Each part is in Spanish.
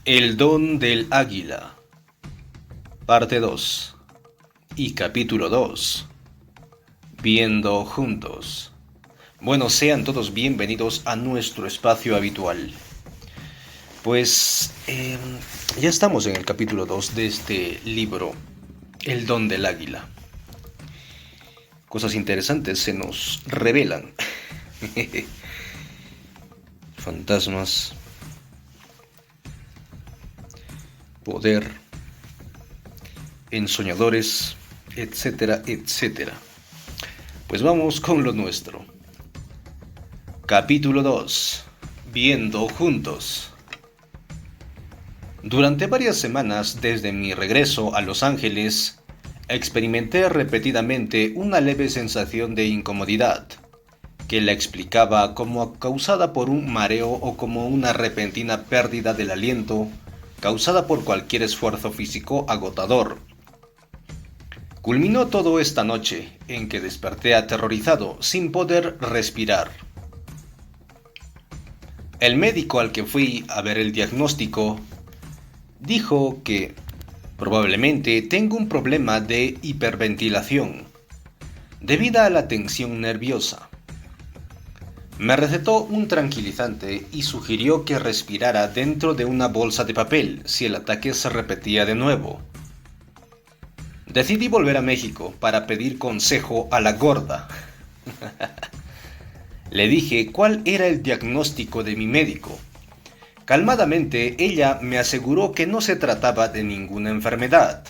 El don del águila, parte 2 y capítulo 2, viendo juntos. Bueno, sean todos bienvenidos a nuestro espacio habitual. Pues ya estamos en el capítulo 2 de este libro, El don del águila. Cosas interesantes se nos revelan. Fantasmas, poder, ensoñadores, etcétera, etcétera. Pues vamos con lo nuestro. Capítulo 2. Viendo juntos. Durante varias semanas desde mi regreso a Los Ángeles, experimenté repetidamente una leve sensación de incomodidad, que la explicaba como causada por un mareo o como una repentina pérdida del aliento causada por cualquier esfuerzo físico agotador. Culminó todo esta noche en que desperté aterrorizado sin poder respirar. El médico al que fui a ver el diagnóstico dijo que probablemente tengo un problema de hiperventilación debido a la tensión nerviosa. Me recetó un tranquilizante y sugirió que respirara dentro de una bolsa de papel si el ataque se repetía de nuevo. Decidí volver a México para pedir consejo a la gorda. Le dije cuál era el diagnóstico de mi médico. Calmadamente, ella me aseguró que no se trataba de ninguna enfermedad,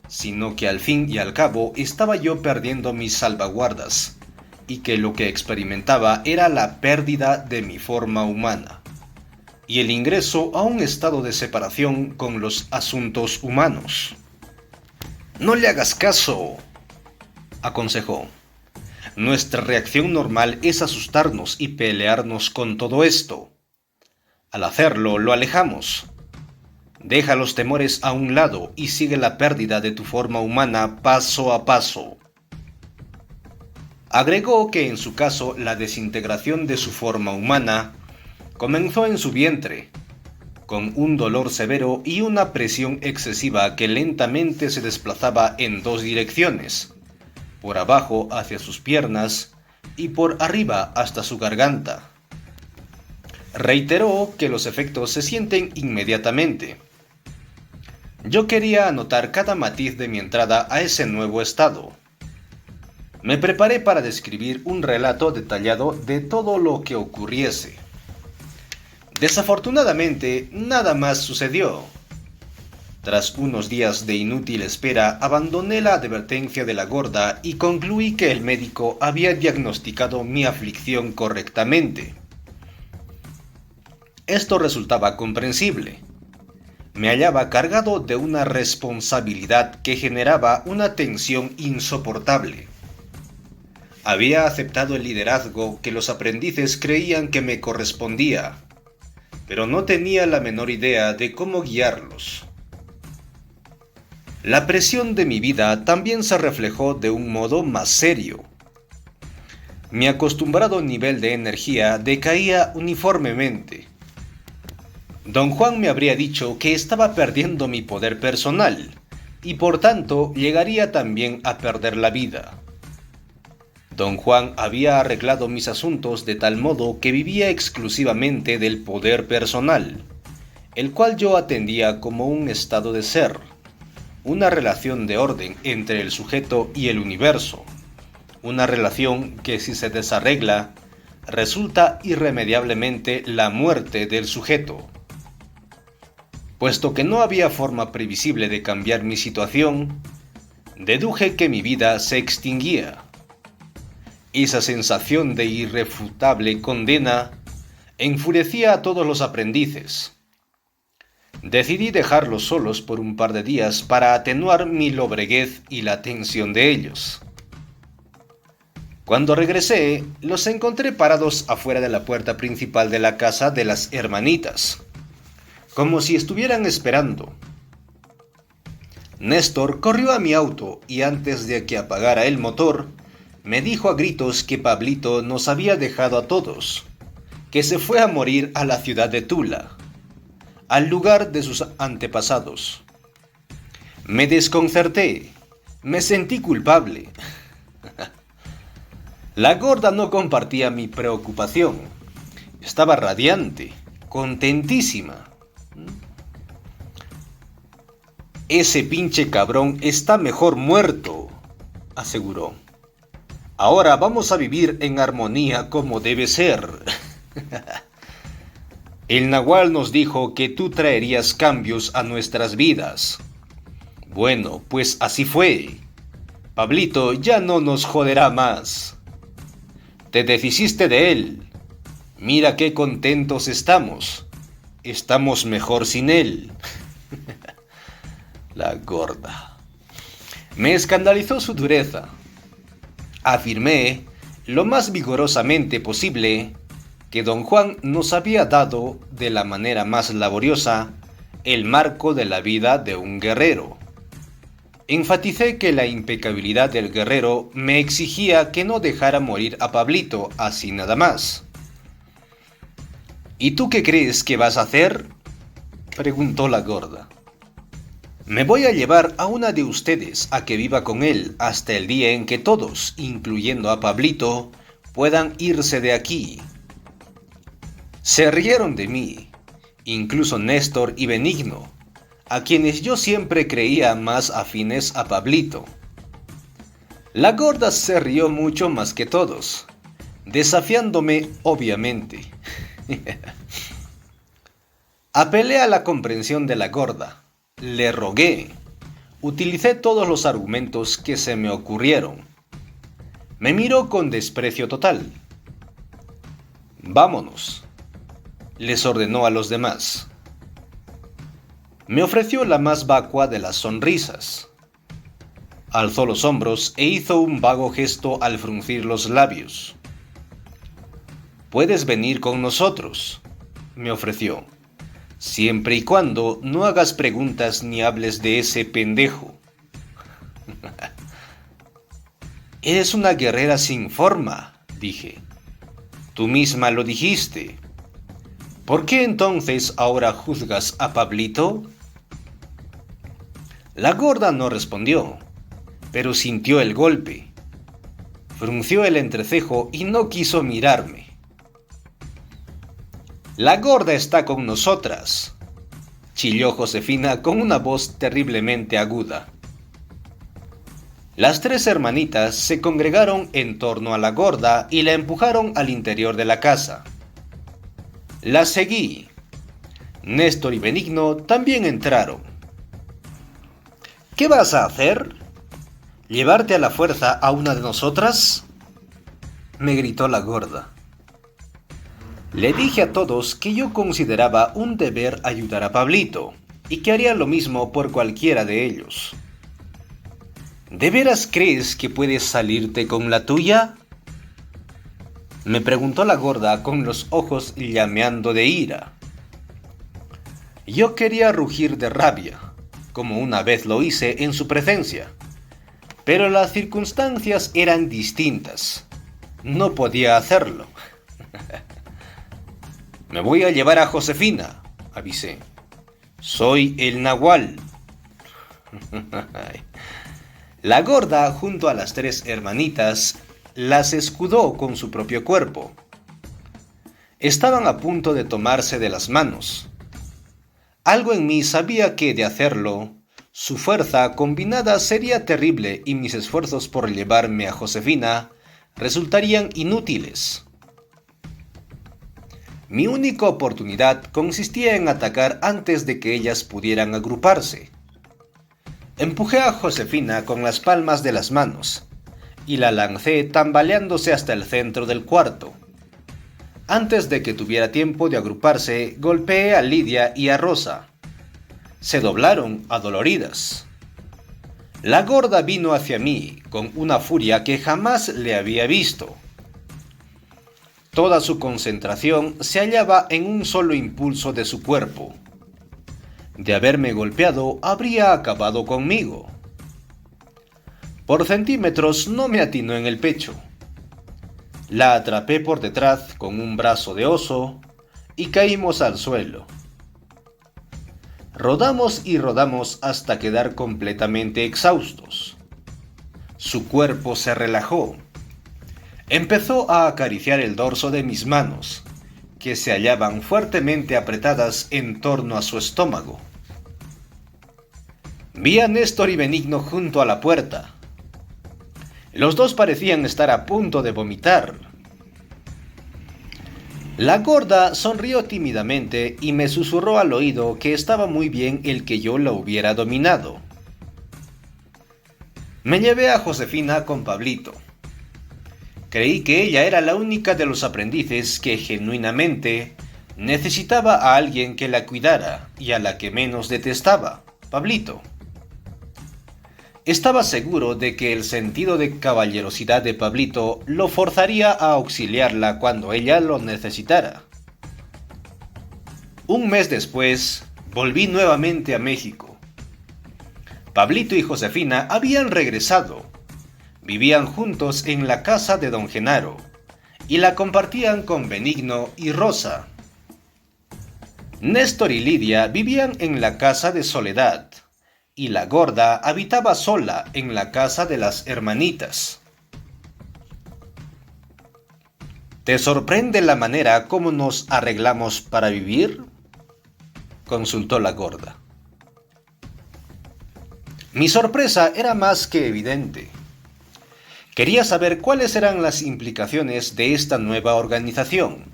sino que al fin y al cabo estaba yo perdiendo mis salvaguardas, y que lo que experimentaba era la pérdida de mi forma humana, y el ingreso a un estado de separación con los asuntos humanos. «No le hagas caso», aconsejó. «Nuestra reacción normal es asustarnos y pelearnos con todo esto. Al hacerlo, lo alejamos. Deja los temores a un lado y sigue la pérdida de tu forma humana paso a paso». Agregó que en su caso la desintegración de su forma humana comenzó en su vientre, con un dolor severo y una presión excesiva que lentamente se desplazaba en dos direcciones, por abajo hacia sus piernas y por arriba hasta su garganta. Reiteró que los efectos se sienten inmediatamente. Yo quería anotar cada matiz de mi entrada a ese nuevo estado. Me preparé para describir un relato detallado de todo lo que ocurriese. Desafortunadamente, nada más sucedió. Tras unos días de inútil espera, abandoné la advertencia de la gorda y concluí que el médico había diagnosticado mi aflicción correctamente. Esto resultaba comprensible. Me hallaba cargado de una responsabilidad que generaba una tensión insoportable. Había aceptado el liderazgo que los aprendices creían que me correspondía, pero no tenía la menor idea de cómo guiarlos. La presión de mi vida también se reflejó de un modo más serio. Mi acostumbrado nivel de energía decaía uniformemente. Don Juan me habría dicho que estaba perdiendo mi poder personal y por tanto llegaría también a perder la vida. Don Juan había arreglado mis asuntos de tal modo que vivía exclusivamente del poder personal, el cual yo atendía como un estado de ser, una relación de orden entre el sujeto y el universo, una relación que si se desarregla, resulta irremediablemente la muerte del sujeto. Puesto que no había forma previsible de cambiar mi situación, deduje que mi vida se extinguía. Esa sensación de irrefutable condena enfurecía a todos los aprendices. Decidí dejarlos solos por un par de días para atenuar mi lobreguez y la tensión de ellos. Cuando regresé, los encontré parados afuera de la puerta principal de la casa de las hermanitas, como si estuvieran esperando. Néstor corrió a mi auto y antes de que apagara el motor, me dijo a gritos que Pablito nos había dejado a todos, que se fue a morir a la ciudad de Tula. al lugar de sus antepasados. Me desconcerté, me sentí culpable. La gorda no compartía mi preocupación. Estaba radiante, contentísima. Ese pinche cabrón está mejor muerto, aseguró. Ahora vamos a vivir en armonía como debe ser. El nahual nos dijo que tú traerías cambios a nuestras vidas. Bueno, pues así fue. Pablito ya no nos joderá más. Te deshiciste de él. Mira qué contentos estamos. Estamos mejor sin él. La gorda. Me escandalizó su dureza. Afirmé, lo más vigorosamente posible, que don Juan nos había dado, de la manera más laboriosa, el marco de la vida de un guerrero. Enfaticé que la impecabilidad del guerrero me exigía que no dejara morir a Pablito así nada más. ¿Y tú qué crees que vas a hacer?, preguntó la gorda. Me voy a llevar a una de ustedes a que viva con él hasta el día en que todos, incluyendo a Pablito, puedan irse de aquí. Se rieron de mí, incluso Néstor y Benigno, a quienes yo siempre creía más afines a Pablito. La gorda se rió mucho más que todos, desafiándome obviamente. Apelé a la comprensión de la gorda, le rogué, utilicé todos los argumentos que se me ocurrieron. Me miró con desprecio total. Vámonos, les ordenó a los demás. Me ofreció la más vacua de las sonrisas. Alzó los hombros e hizo un vago gesto al fruncir los labios. Puedes venir con nosotros, me ofreció, siempre y cuando no hagas preguntas ni hables de ese pendejo. Eres una guerrera sin forma, dije. Tú misma lo dijiste. ¿Por qué entonces ahora juzgas a Pablito? La gorda no respondió, pero sintió el golpe. Frunció el entrecejo y no quiso mirarme. La gorda está con nosotras, chilló Josefina con una voz terriblemente aguda. Las tres hermanitas se congregaron en torno a la gorda y la empujaron al interior de la casa. La seguí. Néstor y Benigno también entraron. ¿Qué vas a hacer? ¿Llevarte a la fuerza a una de nosotras?, me gritó la gorda. Le dije a todos que yo consideraba un deber ayudar a Pablito y que haría lo mismo por cualquiera de ellos. ¿De veras crees que puedes salirte con la tuya?, me preguntó la gorda con los ojos llameando de ira. Yo quería rugir de rabia, como una vez lo hice en su presencia, pero las circunstancias eran distintas. No podía hacerlo. Me voy a llevar a Josefina, avisé. Soy el nahual. La gorda, junto a las tres hermanitas, las escudó con su propio cuerpo. Estaban a punto de tomarse de las manos. Algo en mí sabía que, de hacerlo, su fuerza combinada sería terrible y mis esfuerzos por llevarme a Josefina resultarían inútiles. Mi única oportunidad consistía en atacar antes de que ellas pudieran agruparse. Empujé a Josefina con las palmas de las manos y la lancé tambaleándose hasta el centro del cuarto. Antes de que tuviera tiempo de agruparse, golpeé a Lidia y a Rosa. Se doblaron adoloridas. La gorda vino hacia mí con una furia que jamás le había visto. Toda su concentración se hallaba en un solo impulso de su cuerpo. De haberme golpeado, habría acabado conmigo. Por centímetros no me atinó en el pecho. La atrapé por detrás con un brazo de oso y caímos al suelo. Rodamos y rodamos hasta quedar completamente exhaustos. Su cuerpo se relajó. Empezó a acariciar el dorso de mis manos, que se hallaban fuertemente apretadas en torno a su estómago. Vi a Néstor y Benigno junto a la puerta. Los dos parecían estar a punto de vomitar. La gorda sonrió tímidamente y me susurró al oído que estaba muy bien el que yo la hubiera dominado. Me llevé a Josefina con Pablito. Creí que ella era la única de los aprendices que genuinamente necesitaba a alguien que la cuidara y a la que menos detestaba, Pablito. Estaba seguro de que el sentido de caballerosidad de Pablito lo forzaría a auxiliarla cuando ella lo necesitara. Un mes después, volví nuevamente a México. Pablito y Josefina habían regresado. Vivían juntos en la casa de don Genaro y la compartían con Benigno y Rosa. Néstor y Lidia vivían en la casa de Soledad y la gorda habitaba sola en la casa de las hermanitas. ¿Te sorprende la manera como nos arreglamos para vivir?, consultó la gorda. Mi sorpresa era más que evidente. Quería saber cuáles eran las implicaciones de esta nueva organización.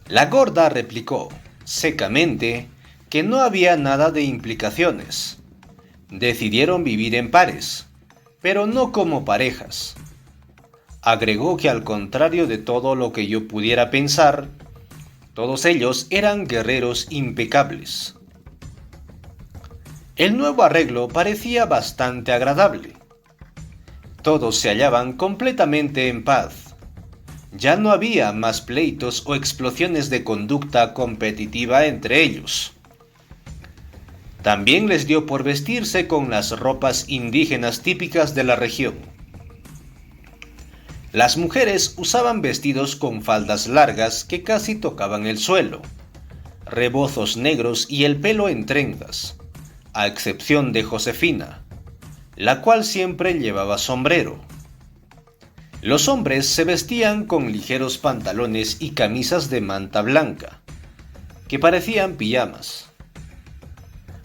La gorda replicó, secamente, que no había nada de implicaciones. Decidieron vivir en pares, pero no como parejas. Agregó que al contrario de todo lo que yo pudiera pensar, todos ellos eran guerreros impecables. El nuevo arreglo parecía bastante agradable. Todos se hallaban completamente en paz. Ya no había más pleitos o explosiones de conducta competitiva entre ellos. También les dio por vestirse con las ropas indígenas típicas de la región. Las mujeres usaban vestidos con faldas largas que casi tocaban el suelo, rebozos negros y el pelo en trenzas, a excepción de Josefina, la cual siempre llevaba sombrero. Los hombres se vestían con ligeros pantalones y camisas de manta blanca, que parecían pijamas.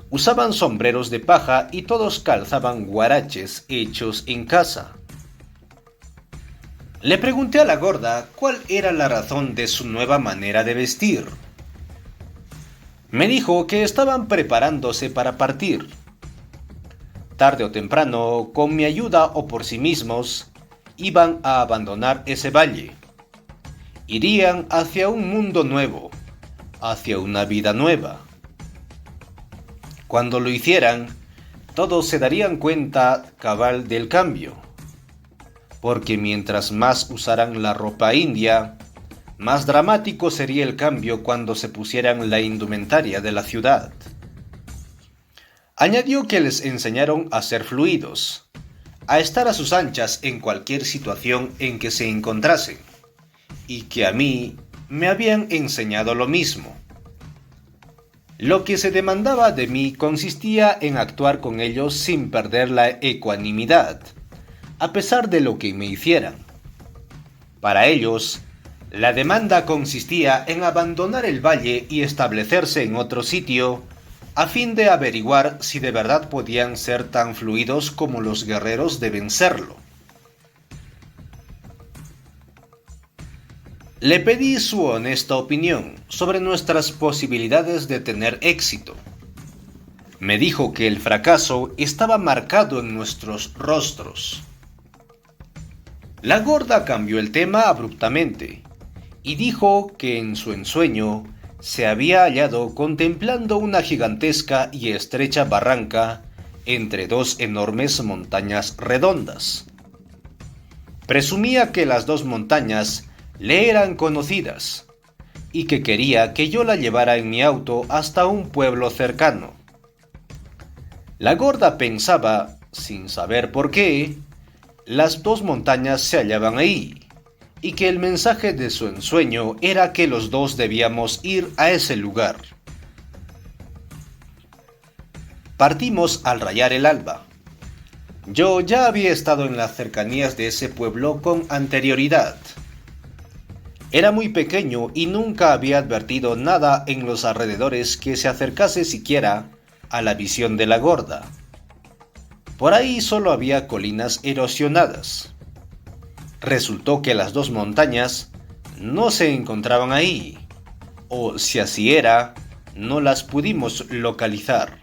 Usaban sombreros de paja y todos calzaban guaraches hechos en casa. Le pregunté a la gorda cuál era la razón de su nueva manera de vestir. Me dijo que estaban preparándose para partir. Tarde o temprano, con mi ayuda o por sí mismos, iban a abandonar ese valle. Irían hacia un mundo nuevo, hacia una vida nueva. Cuando lo hicieran, todos se darían cuenta cabal del cambio, porque mientras más usaran la ropa india, más dramático sería el cambio cuando se pusieran la indumentaria de la ciudad. Añadió que les enseñaron a ser fluidos, a estar a sus anchas en cualquier situación en que se encontrasen, y que a mí me habían enseñado lo mismo. Lo que se demandaba de mí consistía en actuar con ellos sin perder la ecuanimidad, a pesar de lo que me hicieran. Para ellos, la demanda consistía en abandonar el valle y establecerse en otro sitio, a fin de averiguar si de verdad podían ser tan fluidos como los guerreros deben serlo. Le pedí su honesta opinión sobre nuestras posibilidades de tener éxito. Me dijo que el fracaso estaba marcado en nuestros rostros. La gorda cambió el tema abruptamente y dijo que en su ensueño se había hallado contemplando una gigantesca y estrecha barranca entre dos enormes montañas redondas. Presumía que las dos montañas le eran conocidas y que quería que yo la llevara en mi auto hasta un pueblo cercano. La gorda pensaba, sin saber por qué, las dos montañas se hallaban ahí, y que el mensaje de su ensueño era que los dos debíamos ir a ese lugar. Partimos al rayar el alba. Yo ya había estado en las cercanías de ese pueblo con anterioridad. Era muy pequeño y nunca había advertido nada en los alrededores que se acercase siquiera a la visión de la gorda. Por ahí solo había colinas erosionadas. Resultó que las dos montañas no se encontraban ahí, o si así era, no las pudimos localizar.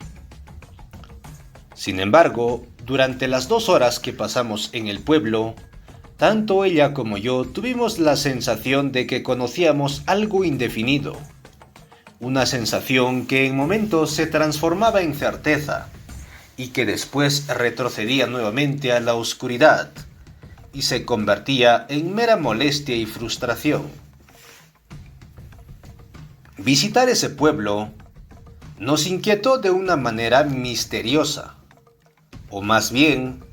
Sin embargo, durante las 2 horas que pasamos en el pueblo, tanto ella como yo tuvimos la sensación de que conocíamos algo indefinido, una sensación que en momentos se transformaba en certeza y que después retrocedía nuevamente a la oscuridad y se convertía en mera molestia y frustración. Visitar ese pueblo nos inquietó de una manera misteriosa, o más bien,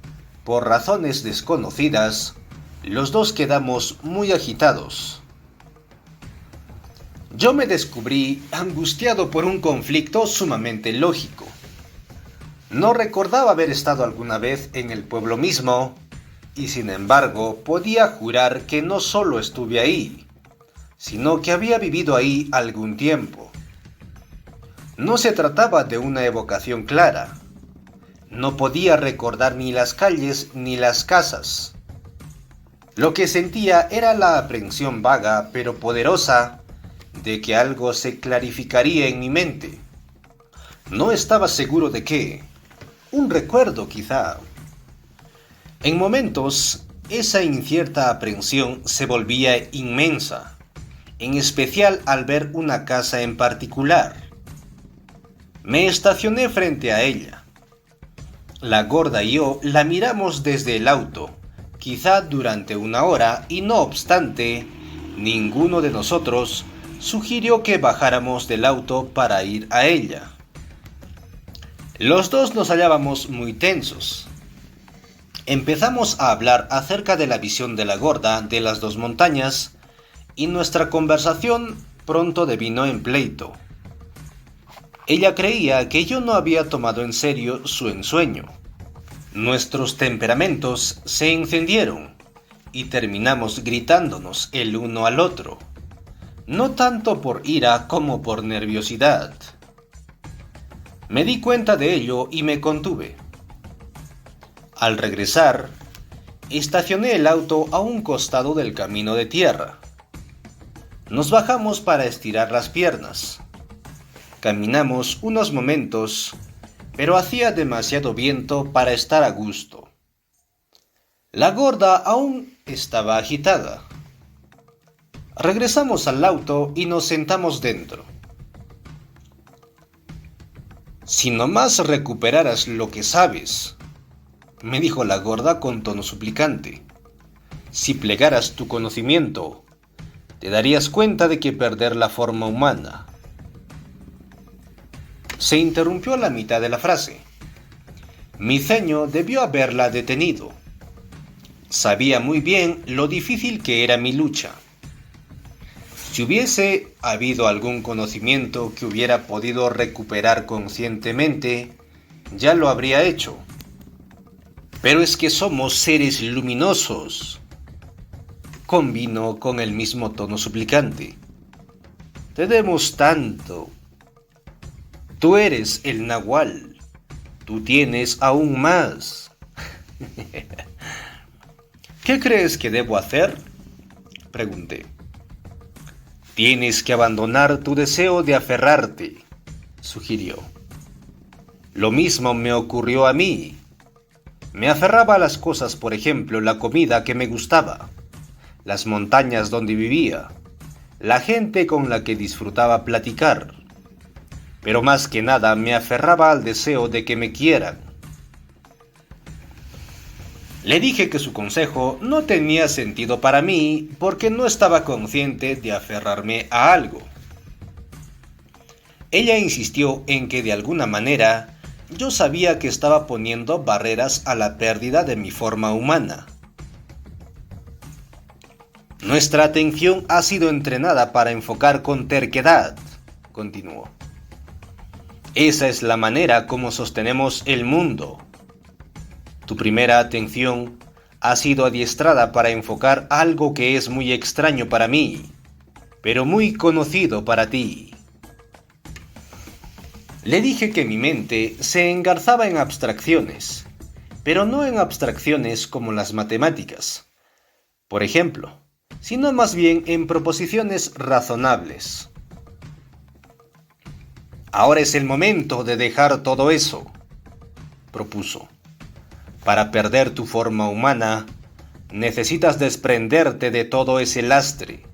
por razones desconocidas, los dos quedamos muy agitados. Yo me descubrí angustiado por un conflicto sumamente lógico. No recordaba haber estado alguna vez en el pueblo mismo, y sin embargo podía jurar que no solo estuve ahí, sino que había vivido ahí algún tiempo. No se trataba de una evocación clara. No podía recordar ni las calles ni las casas. Lo que sentía era la aprensión vaga pero poderosa de que algo se clarificaría en mi mente. No estaba seguro de qué. Un recuerdo quizá. En momentos, esa incierta aprensión se volvía inmensa, en especial al ver una casa en particular. Me estacioné frente a ella. La gorda y yo la miramos desde el auto, quizá durante 1 hora, y no obstante, ninguno de nosotros sugirió que bajáramos del auto para ir a ella. Los dos nos hallábamos muy tensos. Empezamos a hablar acerca de la visión de la gorda de las 2 montañas, y nuestra conversación pronto devino en pleito. Ella creía que yo no había tomado en serio su ensueño. Nuestros temperamentos se encendieron y terminamos gritándonos el uno al otro, no tanto por ira como por nerviosidad. Me di cuenta de ello y me contuve. Al regresar, estacioné el auto a un costado del camino de tierra. Nos bajamos para estirar las piernas. Caminamos unos momentos, pero hacía demasiado viento para estar a gusto. La gorda aún estaba agitada. Regresamos al auto y nos sentamos dentro. Si nomás recuperaras lo que sabes, me dijo la gorda con tono suplicante. Si plegaras tu conocimiento, te darías cuenta de que perder la forma humana. Se interrumpió a la mitad de la frase. Mi ceño debió haberla detenido. Sabía muy bien lo difícil que era mi lucha. Si hubiese habido algún conocimiento que hubiera podido recuperar conscientemente, ya lo habría hecho. Pero es que somos seres luminosos, convino con el mismo tono suplicante. Tenemos tanto. Tú eres el nahual. Tú tienes aún más. ¿Qué crees que debo hacer?, pregunté. Tienes que abandonar tu deseo de aferrarte, sugirió. Lo mismo me ocurrió a mí. Me aferraba a las cosas, por ejemplo, la comida que me gustaba, las montañas donde vivía, la gente con la que disfrutaba platicar. Pero más que nada me aferraba al deseo de que me quieran. Le dije que su consejo no tenía sentido para mí porque no estaba consciente de aferrarme a algo. Ella insistió en que de alguna manera yo sabía que estaba poniendo barreras a la pérdida de mi forma humana. Nuestra atención ha sido entrenada para enfocar con terquedad, continuó. Esa es la manera como sostenemos el mundo. Tu primera atención ha sido adiestrada para enfocar algo que es muy extraño para mí, pero muy conocido para ti. Le dije que mi mente se engarzaba en abstracciones, pero no en abstracciones como las matemáticas, por ejemplo, sino más bien en proposiciones razonables. Ahora es el momento de dejar todo eso, propuso. Para perder tu forma humana, necesitas desprenderte de todo ese lastre.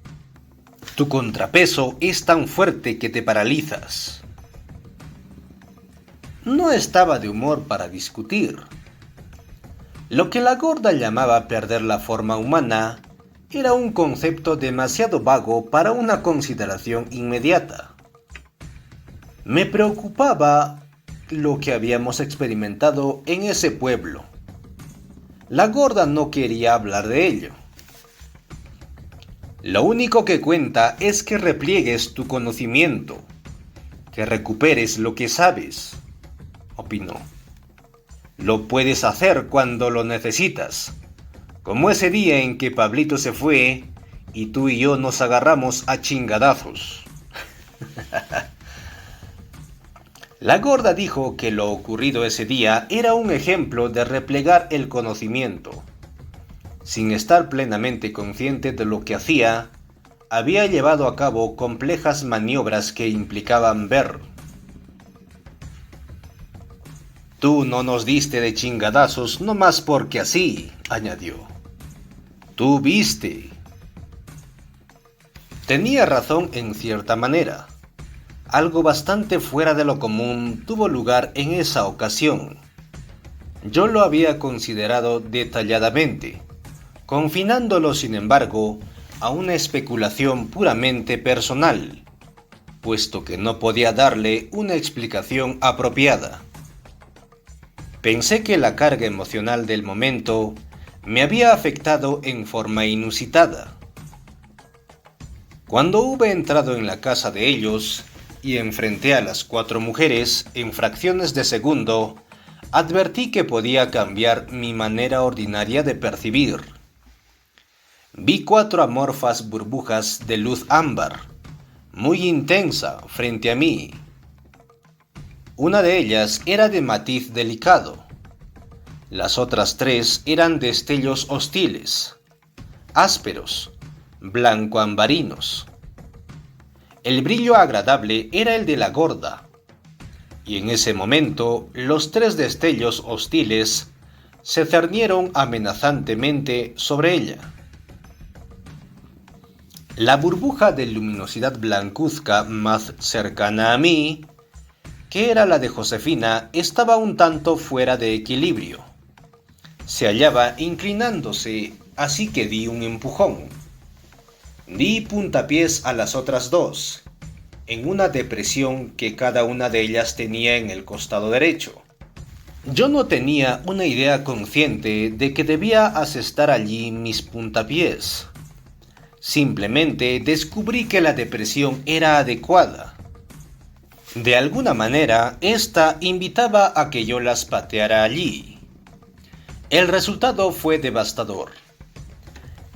Tu contrapeso es tan fuerte que te paralizas. No estaba de humor para discutir. Lo que la gorda llamaba perder la forma humana era un concepto demasiado vago para una consideración inmediata. Me preocupaba lo que habíamos experimentado en ese pueblo. La gorda no quería hablar de ello. Lo único que cuenta es que repliegues tu conocimiento, que recuperes lo que sabes, opinó. Lo puedes hacer cuando lo necesitas, como ese día en que Pablito se fue y tú y yo nos agarramos a chingadazos. La gorda dijo que lo ocurrido ese día era un ejemplo de replegar el conocimiento. Sin estar plenamente consciente de lo que hacía, había llevado a cabo complejas maniobras que implicaban ver. Tú no nos diste de chingadazos no más porque así, añadió. Tú viste. Tenía razón en cierta manera. Algo bastante fuera de lo común tuvo lugar en esa ocasión. Yo lo había considerado detalladamente, confinándolo sin embargo a una especulación puramente personal, puesto que no podía darle una explicación apropiada. Pensé que la carga emocional del momento me había afectado en forma inusitada. Cuando hube entrado en la casa de ellos y enfrenté a las 4 mujeres en fracciones de segundo, advertí que podía cambiar mi manera ordinaria de percibir. Vi 4 amorfas burbujas de luz ámbar, muy intensa, frente a mí. Una de ellas era de matiz delicado. Las otras 3 eran destellos hostiles, ásperos, blanco-ambarinos. El brillo agradable era el de la gorda, y en ese momento los 3 destellos hostiles se cernieron amenazantemente sobre ella. La burbuja de luminosidad blancuzca más cercana a mí, que era la de Josefina, estaba un tanto fuera de equilibrio. Se hallaba inclinándose, así que di un empujón. Di puntapiés a las otras 2, en una depresión que cada una de ellas tenía en el costado derecho. Yo no tenía una idea consciente de que debía asestar allí mis puntapiés. Simplemente descubrí que la depresión era adecuada. De alguna manera, esta invitaba a que yo las pateara allí. El resultado fue devastador.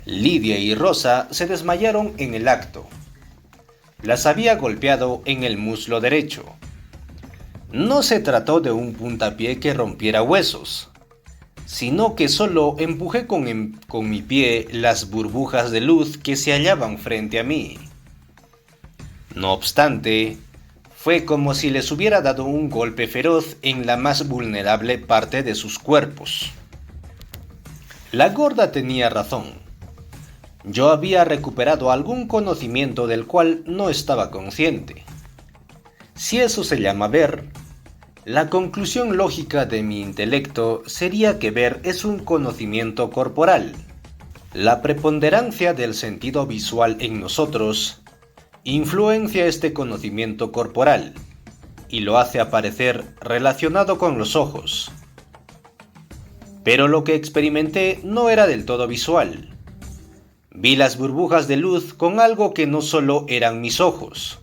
Lidia y Rosa se desmayaron en el acto. Las había golpeado en el muslo derecho. No se trató de un puntapié que rompiera huesos, sino que solo empujé con mi pie las burbujas de luz que se hallaban frente a mí. No obstante, fue como si les hubiera dado un golpe feroz en la más vulnerable parte de sus cuerpos. La gorda tenía razón. Yo había recuperado algún conocimiento del cual no estaba consciente. Si eso se llama ver, la conclusión lógica de mi intelecto sería que ver es un conocimiento corporal. La preponderancia del sentido visual en nosotros influencia este conocimiento corporal y lo hace aparecer relacionado con los ojos. Pero lo que experimenté no era del todo visual. Vi las burbujas de luz con algo que no solo eran mis ojos.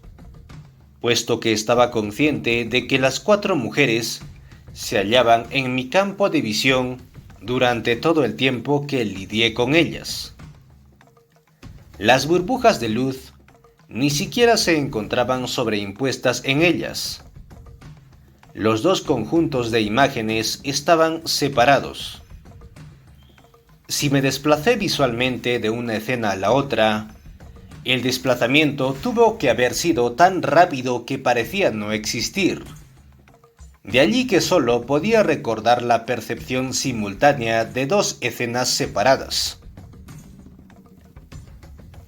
puesto que estaba consciente de que las 4 mujeres se hallaban en mi campo de visión durante todo el tiempo que lidié con ellas. Las burbujas de luz ni siquiera se encontraban sobreimpuestas en ellas. Los 2 conjuntos de imágenes estaban separados. Si me desplacé visualmente de una escena a la otra, el desplazamiento tuvo que haber sido tan rápido que parecía no existir. De allí que solo podía recordar la percepción simultánea de 2 escenas separadas.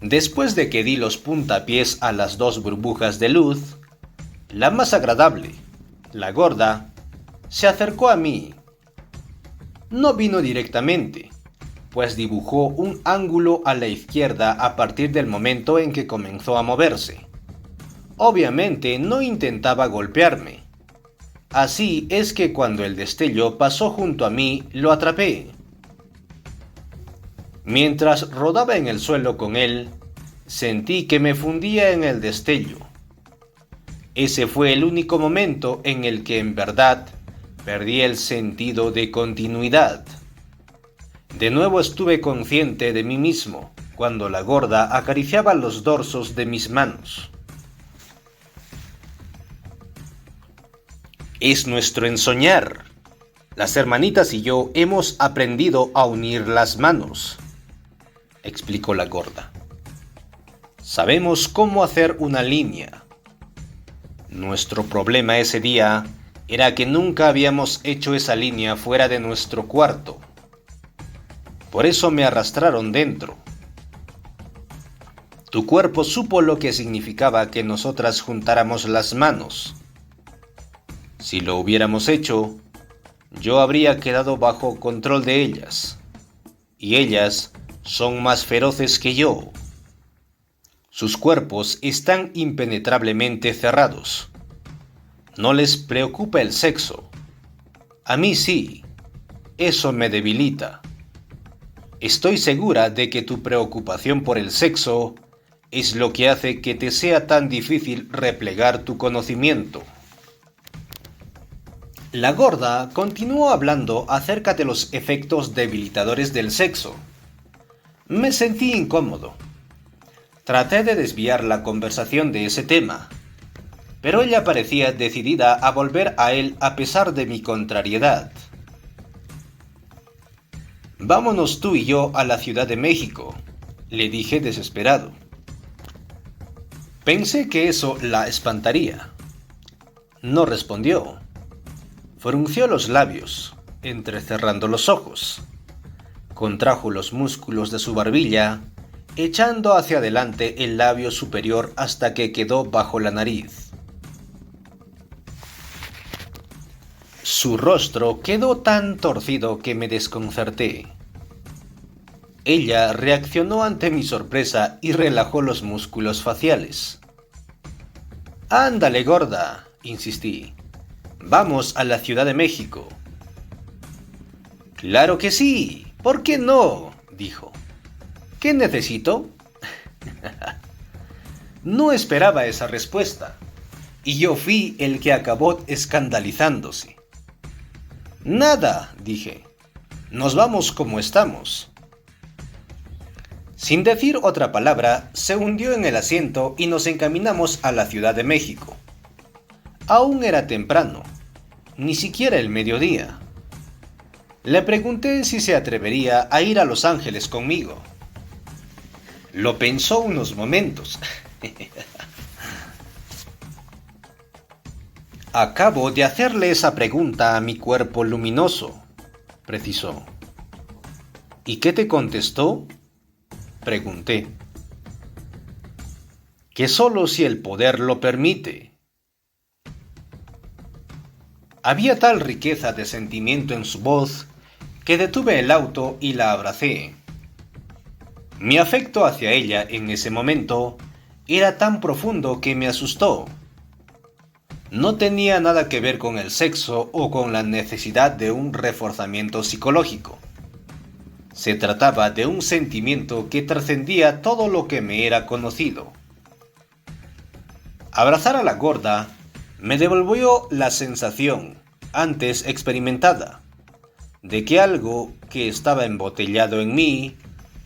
Después de que di los puntapiés a las 2 burbujas de luz, la más agradable, la gorda, se acercó a mí. No vino directamente, pues dibujó un ángulo a la izquierda a partir del momento en que comenzó a moverse. Obviamente no intentaba golpearme. Así es que cuando el destello pasó junto a mí, lo atrapé. Mientras rodaba en el suelo con él, sentí que me fundía en el destello. Ese fue el único momento en el que en verdad perdí el sentido de continuidad. De nuevo estuve consciente de mí mismo cuando la gorda acariciaba los dorsos de mis manos. Es nuestro ensoñar. Las hermanitas y yo hemos aprendido a unir las manos, explicó la gorda. Sabemos cómo hacer una línea. Nuestro problema ese día era que nunca habíamos hecho esa línea fuera de nuestro cuarto. Por eso me arrastraron dentro. Tu cuerpo supo lo que significaba que nosotras juntáramos las manos. Si lo hubiéramos hecho, yo habría quedado bajo control de ellas. Y ellas son más feroces que yo. Sus cuerpos están impenetrablemente cerrados. No les preocupa el sexo. A mí sí. Eso me debilita. Estoy segura de que tu preocupación por el sexo es lo que hace que te sea tan difícil replegar tu conocimiento. La gorda continuó hablando acerca de los efectos debilitadores del sexo. Me sentí incómodo. Traté de desviar la conversación de ese tema, pero ella parecía decidida a volver a él a pesar de mi contrariedad. Vámonos tú y yo a la Ciudad de México, le dije desesperado. Pensé que eso la espantaría. No respondió. Frunció los labios, entrecerrando los ojos. Contrajo los músculos de su barbilla, echando hacia adelante el labio superior hasta que quedó bajo la nariz. Su rostro quedó tan torcido que me desconcerté. Ella reaccionó ante mi sorpresa y relajó los músculos faciales. «Ándale, gorda», insistí. «Vamos a la Ciudad de México». «Claro que sí. ¿Por qué no?», dijo. «¿Qué necesito?». No esperaba esa respuesta, y yo fui el que acabó escandalizándose. «Nada», dije. «Nos vamos como estamos». Sin decir otra palabra, se hundió en el asiento y nos encaminamos a la Ciudad de México. Aún era temprano, ni siquiera el mediodía. Le pregunté si se atrevería a ir a Los Ángeles conmigo. Lo pensó unos momentos. «Acabo de hacerle esa pregunta a mi cuerpo luminoso», precisó. «¿Y qué te contestó?», pregunté. «Que solo si el poder lo permite». Había tal riqueza de sentimiento en su voz que detuve el auto y la abracé. Mi afecto hacia ella en ese momento era tan profundo que me asustó. No tenía nada que ver con el sexo o con la necesidad de un reforzamiento psicológico. Se trataba de un sentimiento que trascendía todo lo que me era conocido. Abrazar a la gorda me devolvió la sensación, antes experimentada, de que algo que estaba embotellado en mí,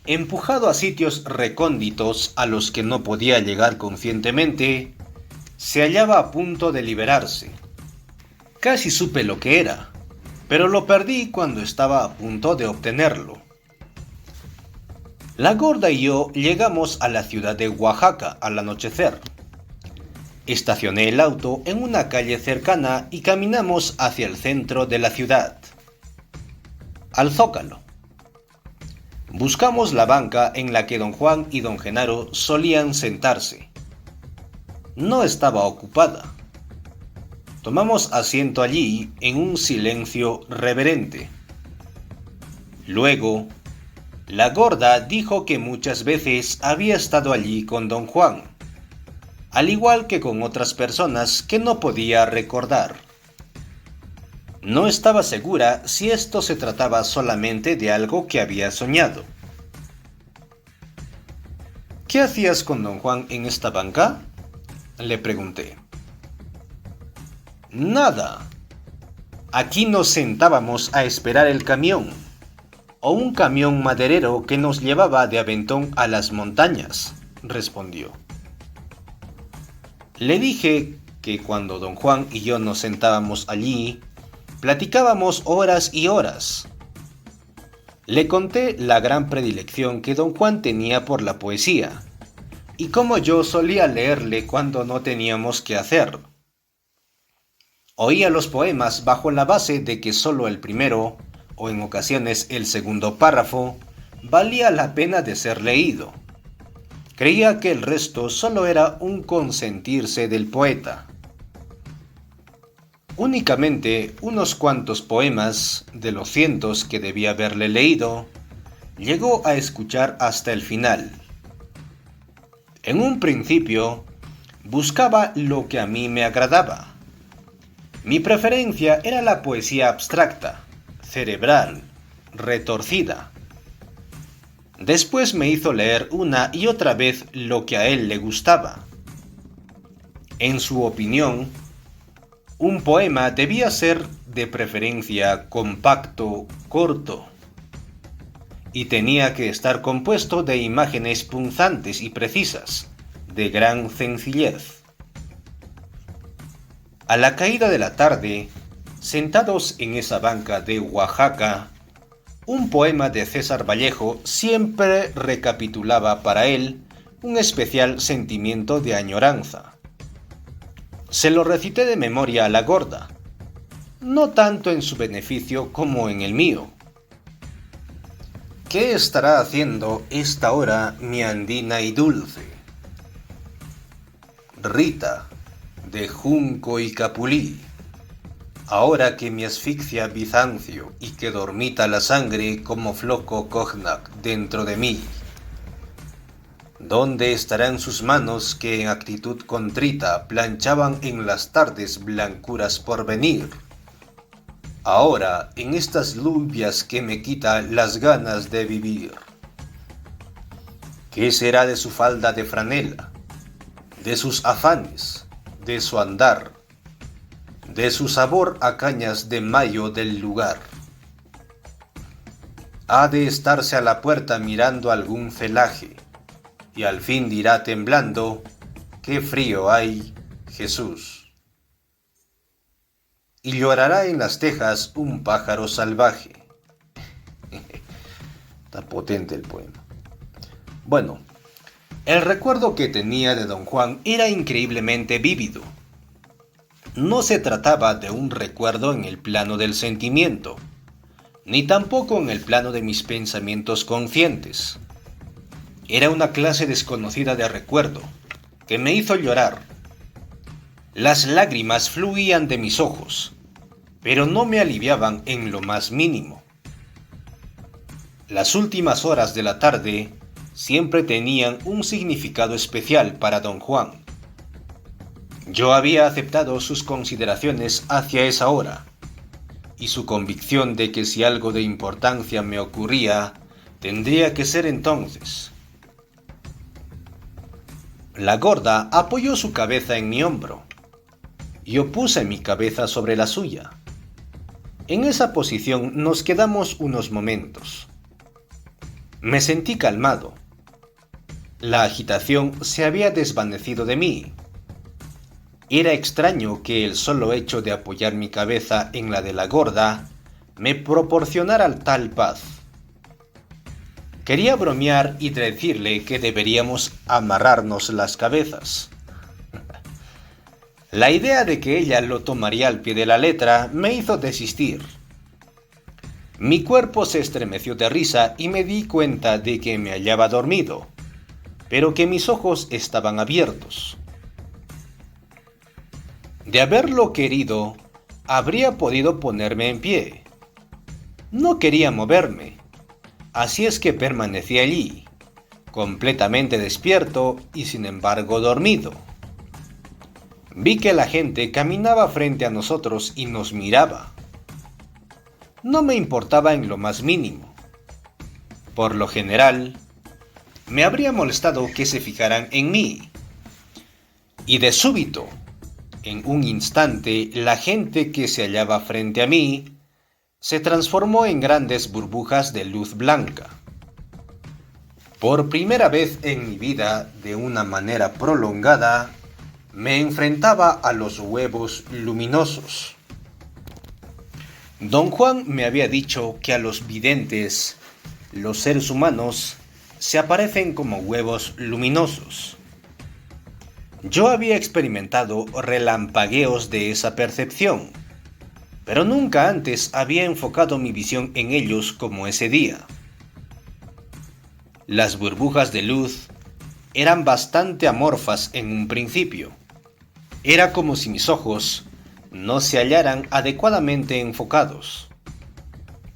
empujado a sitios recónditos a los que no podía llegar conscientemente, se hallaba a punto de liberarse. Casi supe lo que era, pero lo perdí cuando estaba a punto de obtenerlo. La gorda y yo llegamos a la ciudad de Oaxaca al anochecer. Estacioné el auto en una calle cercana y caminamos hacia el centro de la ciudad, al Zócalo. Buscamos la banca en la que don Juan y don Genaro solían sentarse. No estaba ocupada. Tomamos asiento allí en un silencio reverente. Luego, la gorda dijo que muchas veces había estado allí con don Juan, al igual que con otras personas que no podía recordar. No estaba segura si esto se trataba solamente de algo que había soñado. ¿Qué hacías con don Juan en esta banca?, le pregunté. Nada. Aquí nos sentábamos a esperar el camión, o un camión maderero que nos llevaba de Aventón a las montañas, respondió. Le dije que cuando don Juan y yo nos sentábamos allí, platicábamos horas y horas. Le conté la gran predilección que don Juan tenía por la poesía, y cómo yo solía leerle cuando no teníamos qué hacer. Oía los poemas bajo la base de que solo el primero, o en ocasiones el segundo párrafo, valía la pena de ser leído. Creía que el resto solo era un consentirse del poeta. Únicamente unos cuantos poemas, de los cientos que debía haberle leído, llegó a escuchar hasta el final. En un principio, buscaba lo que a mí me agradaba. Mi preferencia era la poesía abstracta, cerebral, retorcida. Después me hizo leer una y otra vez lo que a él le gustaba. En su opinión, un poema debía ser de preferencia compacto, corto, y tenía que estar compuesto de imágenes punzantes y precisas, de gran sencillez. A la caída de la tarde, sentados en esa banca de Oaxaca, un poema de César Vallejo siempre recapitulaba para él un especial sentimiento de añoranza. Se lo recité de memoria a la gorda, no tanto en su beneficio como en el mío. ¿Qué estará haciendo esta hora mi andina y dulce? Rita, de junco y capulí, ahora que me asfixia Bizancio y que dormita la sangre como floco cognac dentro de mí. ¿Dónde estarán sus manos que en actitud contrita planchaban en las tardes blancuras por venir? Ahora, en estas lluvias que me quita las ganas de vivir. ¿Qué será de su falda de franela, de sus afanes, de su andar, de su sabor a cañas de mayo del lugar? Ha de estarse a la puerta mirando algún celaje, y al fin dirá temblando, qué frío hay, Jesús. Y llorará en las tejas un pájaro salvaje. Está potente el poema. Bueno, el recuerdo que tenía de don Juan era increíblemente vívido. No se trataba de un recuerdo en el plano del sentimiento, ni tampoco en el plano de mis pensamientos conscientes. Era una clase desconocida de recuerdo, que me hizo llorar. Las lágrimas fluían de mis ojos, pero no me aliviaban en lo más mínimo. Las últimas horas de la tarde siempre tenían un significado especial para don Juan. Yo había aceptado sus consideraciones hacia esa hora, y su convicción de que si algo de importancia me ocurría, tendría que ser entonces. La gorda apoyó su cabeza en mi hombro. Yo puse mi cabeza sobre la suya. En esa posición nos quedamos unos momentos. Me sentí calmado. La agitación se había desvanecido de mí. Era extraño que el solo hecho de apoyar mi cabeza en la de la gorda me proporcionara tal paz. Quería bromear y decirle que deberíamos amarrarnos las cabezas. La idea de que ella lo tomaría al pie de la letra me hizo desistir. Mi cuerpo se estremeció de risa y me di cuenta de que me hallaba dormido, pero que mis ojos estaban abiertos. De haberlo querido, habría podido ponerme en pie. No quería moverme, así es que permanecí allí, completamente despierto y sin embargo dormido. Vi que la gente caminaba frente a nosotros y nos miraba. No me importaba en lo más mínimo. Por lo general, me habría molestado que se fijaran en mí. Y de súbito, en un instante, la gente que se hallaba frente a mí se transformó en grandes burbujas de luz blanca. Por primera vez en mi vida, de una manera prolongada, me enfrentaba a los huevos luminosos. Don Juan me había dicho que a los videntes, los seres humanos, se aparecen como huevos luminosos. Yo había experimentado relampagueos de esa percepción, pero nunca antes había enfocado mi visión en ellos como ese día. Las burbujas de luz eran bastante amorfas en un principio. Era como si mis ojos no se hallaran adecuadamente enfocados.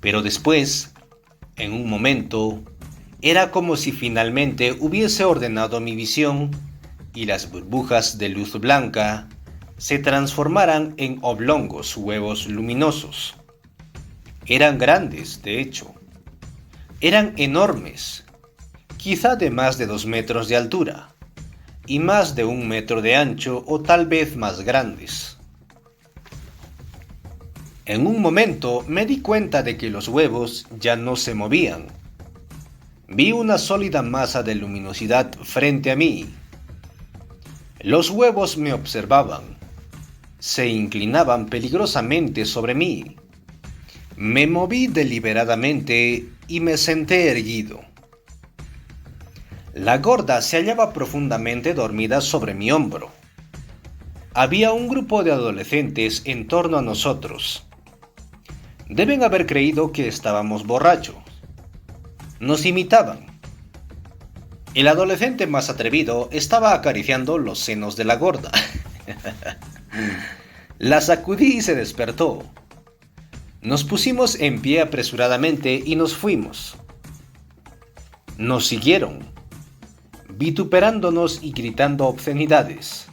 Pero después, en un momento, era como si finalmente hubiese ordenado mi visión y las burbujas de luz blanca se transformaran en oblongos huevos luminosos. Eran grandes, de hecho. Eran enormes, quizá de más de 2 metros de altura y más de 1 metro de ancho o tal vez más grandes. En un momento me di cuenta de que los huevos ya no se movían. Vi una sólida masa de luminosidad frente a mí. Los huevos me observaban. Se inclinaban peligrosamente sobre mí. Me moví deliberadamente y me senté erguido. La gorda se hallaba profundamente dormida sobre mi hombro. Había un grupo de adolescentes en torno a nosotros. Deben haber creído que estábamos borrachos. Nos imitaban. El adolescente más atrevido estaba acariciando los senos de la gorda. La sacudí y se despertó. Nos pusimos en pie apresuradamente y nos fuimos. Nos siguieron, vituperándonos y gritando obscenidades.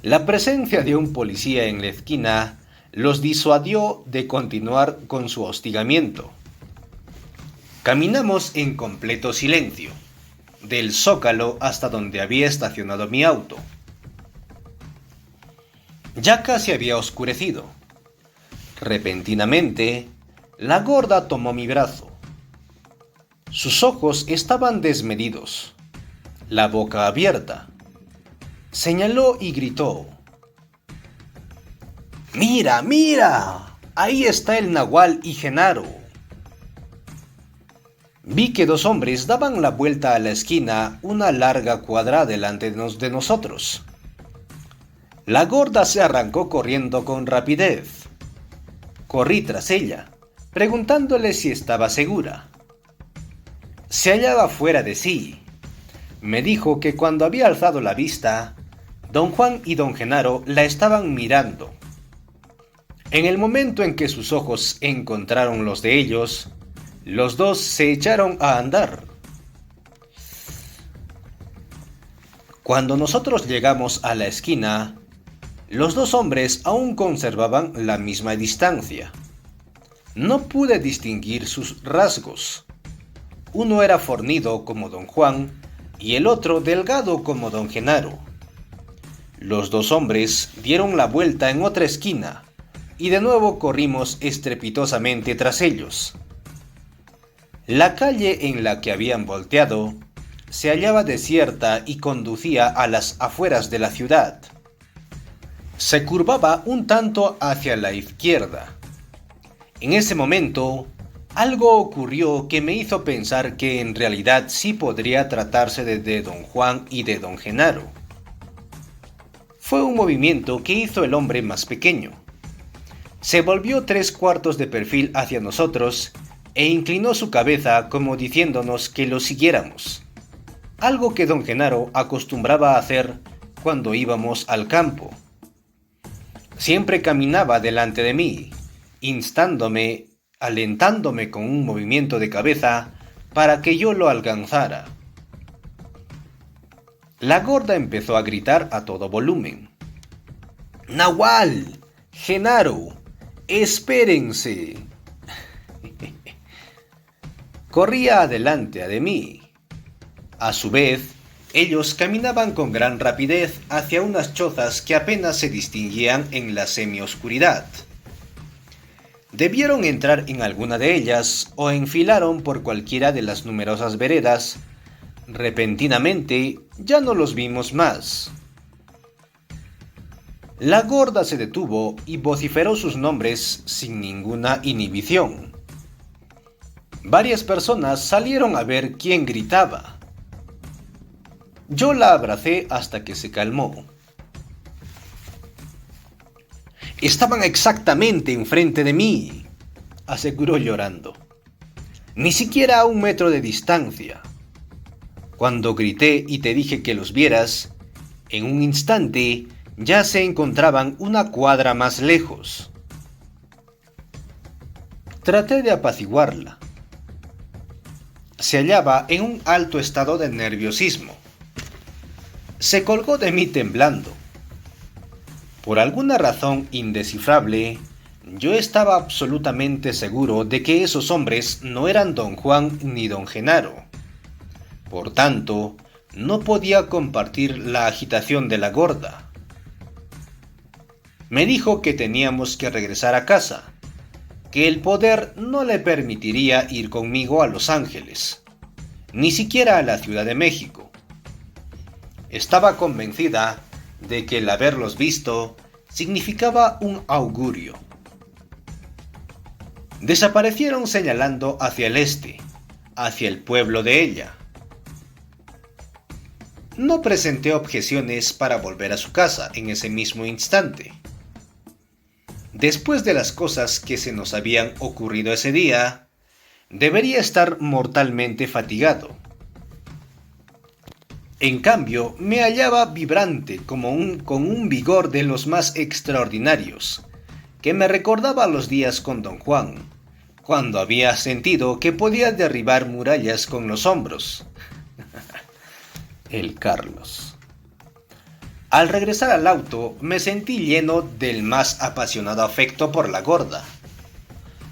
La presencia de un policía en la esquina los disuadió de continuar con su hostigamiento. Caminamos en completo silencio, del zócalo hasta donde había estacionado mi auto. Ya casi había oscurecido. Repentinamente, la gorda tomó mi brazo. Sus ojos estaban desmedidos, la boca abierta. Señaló y gritó: ¡Mira, mira! Ahí está el Nahual y Genaro. Vi que 2 hombres daban la vuelta a la esquina, una larga cuadra delante de nosotros. La gorda se arrancó corriendo con rapidez. Corrí tras ella, preguntándole si estaba segura. Se hallaba fuera de sí. Me dijo que cuando había alzado la vista, don Juan y don Genaro la estaban mirando. En el momento en que sus ojos encontraron los de ellos, los dos se echaron a andar. Cuando nosotros llegamos a la esquina, los 2 hombres aún conservaban la misma distancia. No pude distinguir sus rasgos. Uno era fornido como don Juan y el otro delgado como don Genaro. Los dos hombres dieron la vuelta en otra esquina y de nuevo corrimos estrepitosamente tras ellos. La calle en la que habían volteado se hallaba desierta y conducía a las afueras de la ciudad. Se curvaba un tanto hacia la izquierda. En ese momento, algo ocurrió que me hizo pensar que en realidad sí podría tratarse de don Juan y de don Genaro. Fue un movimiento que hizo el hombre más pequeño. Se volvió 3/4 de perfil hacia nosotros e inclinó su cabeza como diciéndonos que lo siguiéramos, algo que don Genaro acostumbraba a hacer cuando íbamos al campo. Siempre caminaba delante de mí, instándome, alentándome con un movimiento de cabeza para que yo lo alcanzara. La gorda empezó a gritar a todo volumen: ¡Nahual! ¡Genaro! ¡Espérense! Corría adelante de mí. A su vez, ellos caminaban con gran rapidez hacia unas chozas que apenas se distinguían en la semioscuridad. Debieron entrar en alguna de ellas o enfilaron por cualquiera de las numerosas veredas. Repentinamente ya no los vimos más. La gorda se detuvo y vociferó sus nombres sin ninguna inhibición. Varias personas salieron a ver quién gritaba. Yo la abracé hasta que se calmó. «Estaban exactamente enfrente de mí», aseguró llorando. «Ni siquiera a 1 metro de distancia. Cuando grité y te dije que los vieras, en un instante ya se encontraban 1 cuadra más lejos». Traté de apaciguarla. Se hallaba en un alto estado de nerviosismo. Se colgó de mí temblando. Por alguna razón indescifrable, yo estaba absolutamente seguro de que esos hombres no eran don Juan ni don Genaro. Por tanto, no podía compartir la agitación de la gorda. Me dijo que teníamos que regresar a casa, que el poder no le permitiría ir conmigo a Los Ángeles, ni siquiera a la Ciudad de México. Estaba convencida de que el haberlos visto significaba un augurio. Desaparecieron señalando hacia el este, hacia el pueblo de ella. No presenté objeciones para volver a su casa en ese mismo instante. Después de las cosas que se nos habían ocurrido ese día, debería estar mortalmente fatigado. En cambio, me hallaba vibrante con un vigor de los más extraordinarios, que me recordaba los días con don Juan, cuando había sentido que podía derribar murallas con los hombros. El Carlos. Al regresar al auto, me sentí lleno del más apasionado afecto por la gorda.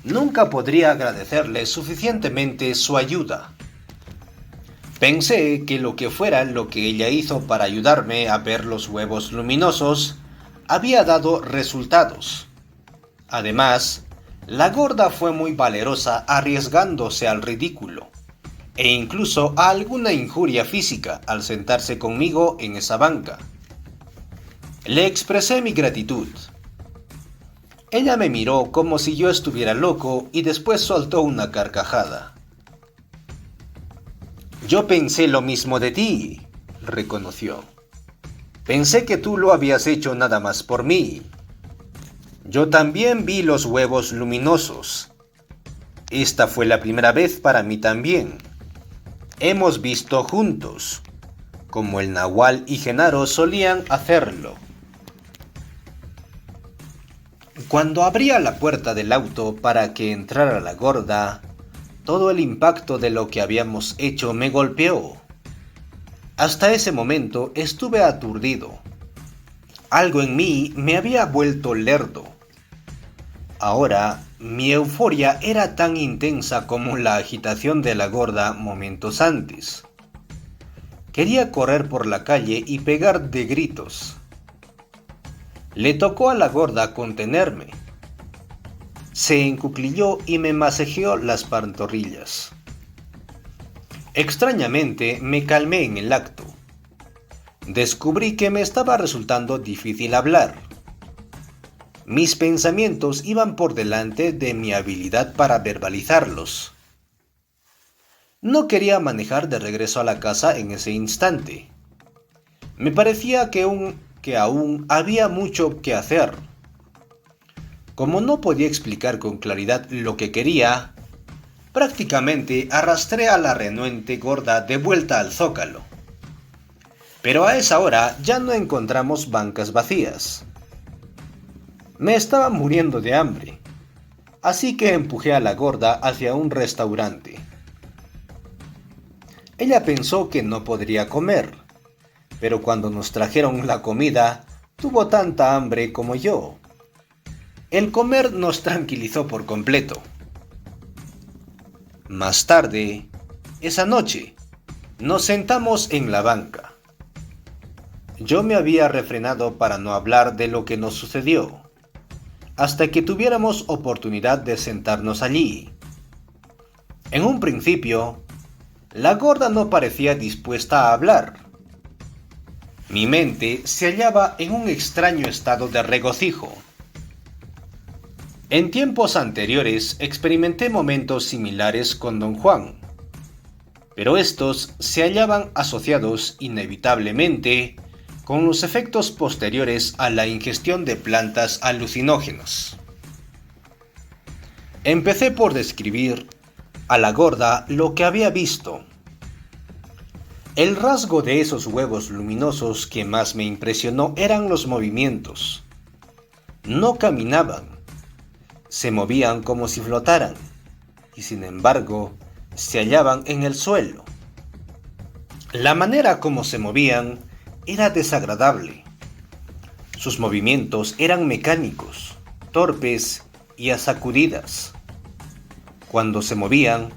Nunca podría agradecerle suficientemente su ayuda. Pensé que lo que fuera lo que ella hizo para ayudarme a ver los huevos luminosos había dado resultados. Además, la gorda fue muy valerosa arriesgándose al ridículo e incluso a alguna injuria física al sentarse conmigo en esa banca. Le expresé mi gratitud. Ella me miró como si yo estuviera loco y después soltó una carcajada. «Yo pensé lo mismo de ti», reconoció. «Pensé que tú lo habías hecho nada más por mí. Yo también vi los huevos luminosos. Esta fue la primera vez para mí también. Hemos visto juntos, como el Nahual y Genaro solían hacerlo». Cuando abría la puerta del auto para que entrara la gorda, todo el impacto de lo que habíamos hecho me golpeó. Hasta ese momento estuve aturdido. Algo en mí me había vuelto lerdo. Ahora, mi euforia era tan intensa como la agitación de la gorda momentos antes. Quería correr por la calle y pegar de gritos. Le tocó a la gorda contenerme. Se encuclilló y me masajeó las pantorrillas. Extrañamente me calmé en el acto. Descubrí que me estaba resultando difícil hablar. Mis pensamientos iban por delante de mi habilidad para verbalizarlos. No quería manejar de regreso a la casa en ese instante. Me parecía que aún había mucho que hacer. Como no podía explicar con claridad lo que quería, prácticamente arrastré a la renuente gorda de vuelta al zócalo. Pero a esa hora ya no encontramos bancas vacías. Me estaba muriendo de hambre, así que empujé a la gorda hacia un restaurante. Ella pensó que no podría comer, pero cuando nos trajeron la comida, tuvo tanta hambre como yo. El comer nos tranquilizó por completo. Más tarde, esa noche, nos sentamos en la banca. Yo me había refrenado para no hablar de lo que nos sucedió, hasta que tuviéramos oportunidad de sentarnos allí. En un principio, la gorda no parecía dispuesta a hablar. Mi mente se hallaba en un extraño estado de regocijo. En tiempos anteriores experimenté momentos similares con don Juan, pero estos se hallaban asociados inevitablemente con los efectos posteriores a la ingestión de plantas alucinógenas. Empecé por describir a la gorda lo que había visto. El rasgo de esos huevos luminosos que más me impresionó eran los movimientos. No caminaban, se movían como si flotaran, y sin embargo, se hallaban en el suelo. La manera como se movían era desagradable. Sus movimientos eran mecánicos, torpes y a sacudidas. Cuando se movían,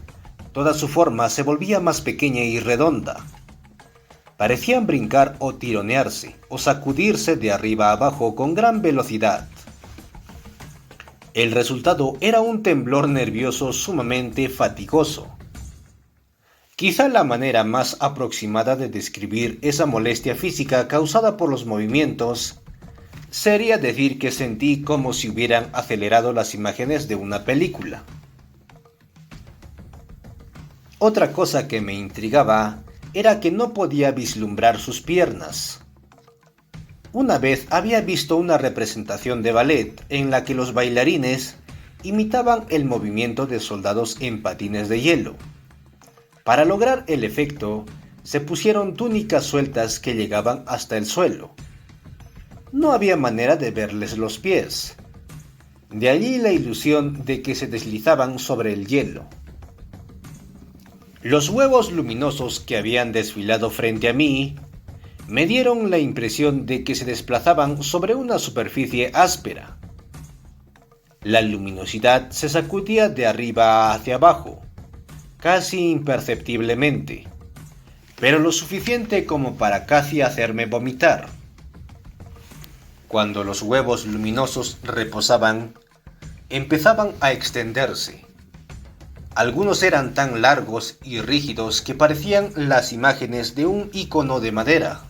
toda su forma se volvía más pequeña y redonda. Parecían brincar o tironearse o sacudirse de arriba a abajo con gran velocidad. El resultado era un temblor nervioso sumamente fatigoso. Quizá la manera más aproximada de describir esa molestia física causada por los movimientos sería decir que sentí como si hubieran acelerado las imágenes de una película. Otra cosa que me intrigaba era que no podía vislumbrar sus piernas. Una vez había visto una representación de ballet en la que los bailarines imitaban el movimiento de soldados en patines de hielo. Para lograr el efecto, se pusieron túnicas sueltas que llegaban hasta el suelo. No había manera de verles los pies. De allí la ilusión de que se deslizaban sobre el hielo. Los huevos luminosos que habían desfilado frente a mí me dieron la impresión de que se desplazaban sobre una superficie áspera. La luminosidad se sacudía de arriba hacia abajo, casi imperceptiblemente, pero lo suficiente como para casi hacerme vomitar. Cuando los huevos luminosos reposaban, empezaban a extenderse. Algunos eran tan largos y rígidos que parecían las imágenes de un icono de madera.